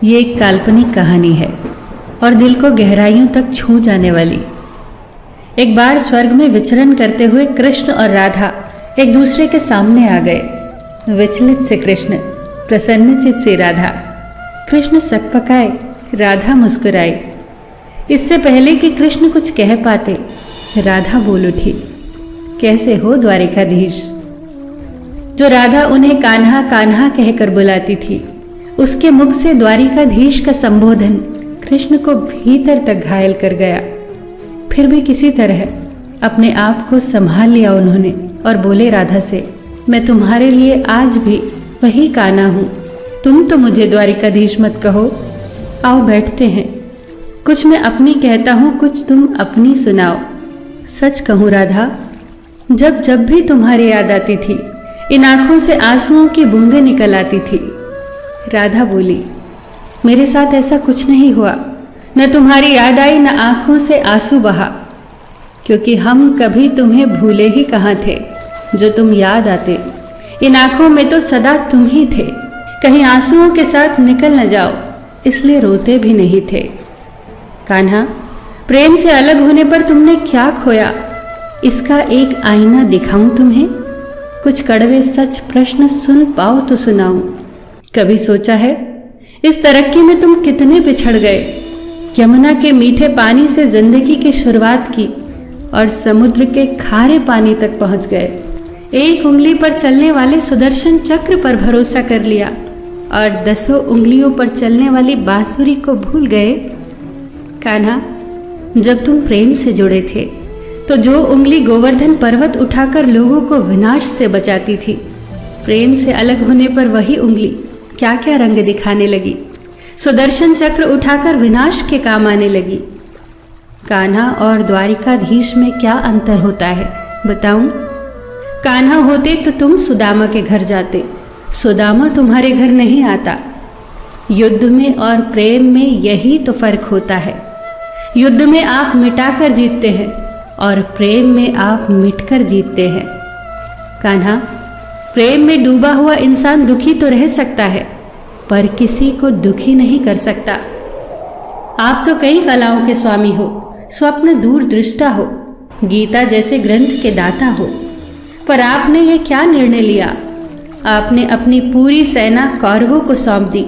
ये एक काल्पनिक कहानी है और दिल को गहराइयों तक छू जाने वाली। एक बार स्वर्ग में विचरण करते हुए कृष्ण और राधा एक दूसरे के सामने आ गए। विचलित से कृष्ण, प्रसन्नचित से राधा। कृष्ण सकपकाए, राधा मुस्कुराई। इससे पहले कि कृष्ण कुछ कह पाते, राधा बोल उठी, कैसे हो द्वारिकाधीश। जो राधा उन्हें कान्हा कान्हा कहकर बुलाती थी, उसके मुख से द्वारिकाधीश का संबोधन कृष्ण को भीतर तक घायल कर गया। फिर भी किसी तरह अपने आप को संभाल लिया उन्होंने और बोले राधा से, मैं तुम्हारे लिए आज भी वही कान्हा हूं। तुम तो मुझे द्वारिकाधीश मत कहो। आओ बैठते हैं, कुछ मैं अपनी कहता हूं, कुछ तुम अपनी सुनाओ। सच कहूं राधा, जब जब भी तुम्हारी याद आती थी, इन आंखों से आंसुओं की बूंदें निकल आती थी। राधा बोली, मेरे साथ ऐसा कुछ नहीं हुआ। न तुम्हारी याद आई, न आंखों से आंसू बहा, क्योंकि हम कभी तुम्हें भूले ही कहाँ थे। जो तुम याद आते, इन आंखों में तो सदा तुम ही थे। कहीं आंसुओं के साथ निकल न जाओ, इसलिए रोते भी नहीं थे। कान्हा, प्रेम से अलग होने पर तुमने क्या खोया, इसका एक आईना दिखाऊं तुम्हें। कुछ कड़वे सच प्रश्न सुन पाओ तो सुनाऊं। कभी सोचा है इस तरक्की में तुम कितने बिछड़ गए। यमुना के मीठे पानी से जिंदगी की शुरुआत की और समुद्र के खारे पानी तक पहुंच गए। एक उंगली पर चलने वाले सुदर्शन चक्र पर भरोसा कर लिया और 10 उंगलियों पर चलने वाली बांसुरी को भूल गए। कान्हा, जब तुम प्रेम से जुड़े थे तो जो उंगली गोवर्धन पर्वत उठाकर लोगों को विनाश से बचाती थी, प्रेम से अलग होने पर वही उंगली क्या क्या रंग दिखाने लगी। सुदर्शन चक्र उठाकर विनाश के काम आने लगी। कान्हा और द्वारिकाधीश में क्या अंतर होता है बताऊं? कान्हा होते तो तुम सुदामा के घर जाते, सुदामा तुम्हारे घर नहीं आता। युद्ध में और प्रेम में यही तो फर्क होता है। युद्ध में आप मिटाकर जीतते हैं और प्रेम में आप मिटकर जीतते हैं। कान्हा, प्रेम में डूबा हुआ इंसान दुखी तो रह सकता है, पर किसी को दुखी नहीं कर सकता। आप तो कई कलाओं के स्वामी हो, स्वप्न दूरदृष्टा हो, गीता जैसे ग्रंथ के दाता हो, पर आपने ये क्या निर्णय लिया? आपने अपनी पूरी सेना कौरवों को सौंप दी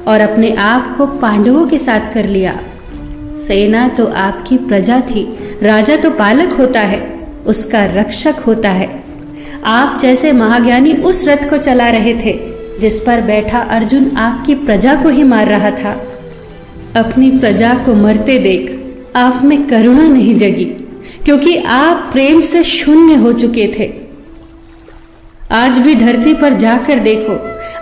और अपने आप को पांडवों के साथ कर लिया। सेना तो आपकी प्रजा थी, राजा तो पालक होता है, उसका रक्षक होता है। आप जैसे महाज्ञानी उस रथ को चला रहे थे जिस पर बैठा अर्जुन आपकी प्रजा को ही मार रहा था। अपनी प्रजा को मरते देख आप में करुणा नहीं जगी, क्योंकि आप प्रेम से शून्य हो चुके थे। आज भी धरती पर जाकर देखो,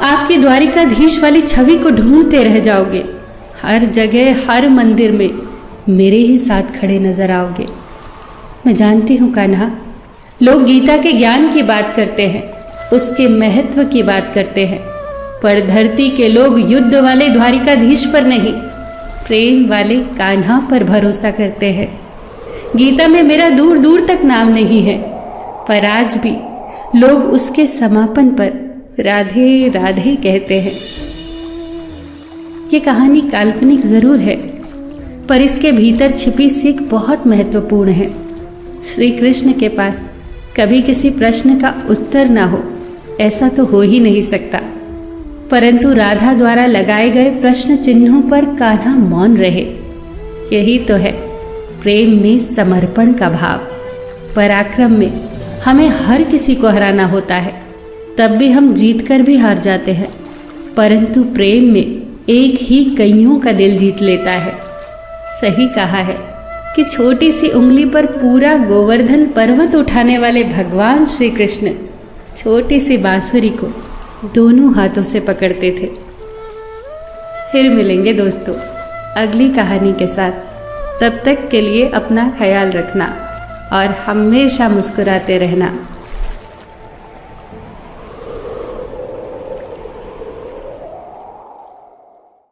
आपकी द्वारिकाधीश वाली छवि को ढूंढते रह जाओगे। हर जगह, हर मंदिर में मेरे ही साथ खड़े नजर आओगे। मैं जानती हूँ कान्हा, लोग गीता के ज्ञान की बात करते हैं, उसके महत्व की बात करते हैं, पर धरती के लोग युद्ध वाले द्वारिकाधीश पर नहीं, प्रेम वाले कान्हा पर भरोसा करते हैं। गीता में मेरा दूर दूर तक नाम नहीं है, पर आज भी लोग उसके समापन पर राधे राधे कहते हैं। ये कहानी काल्पनिक जरूर है, पर इसके भीतर छिपी सीख बहुत महत्वपूर्ण है। श्री कृष्ण के पास कभी किसी प्रश्न का उत्तर ना हो, ऐसा तो हो ही नहीं सकता, परंतु राधा द्वारा लगाए गए प्रश्न चिन्हों पर कान्हा मौन रहे। यही तो है प्रेम में समर्पण का भाव। पराक्रम में हमें हर किसी को हराना होता है, तब भी हम जीत कर भी हार जाते हैं, परंतु प्रेम में एक ही कईयों का दिल जीत लेता है। सही कहा है कि छोटी सी उंगली पर पूरा गोवर्धन पर्वत उठाने वाले भगवान श्री कृष्ण छोटी सी बांसुरी को दोनों हाथों से पकड़ते थे। फिर मिलेंगे दोस्तों अगली कहानी के साथ। तब तक के लिए अपना ख्याल रखना और हमेशा मुस्कुराते रहना।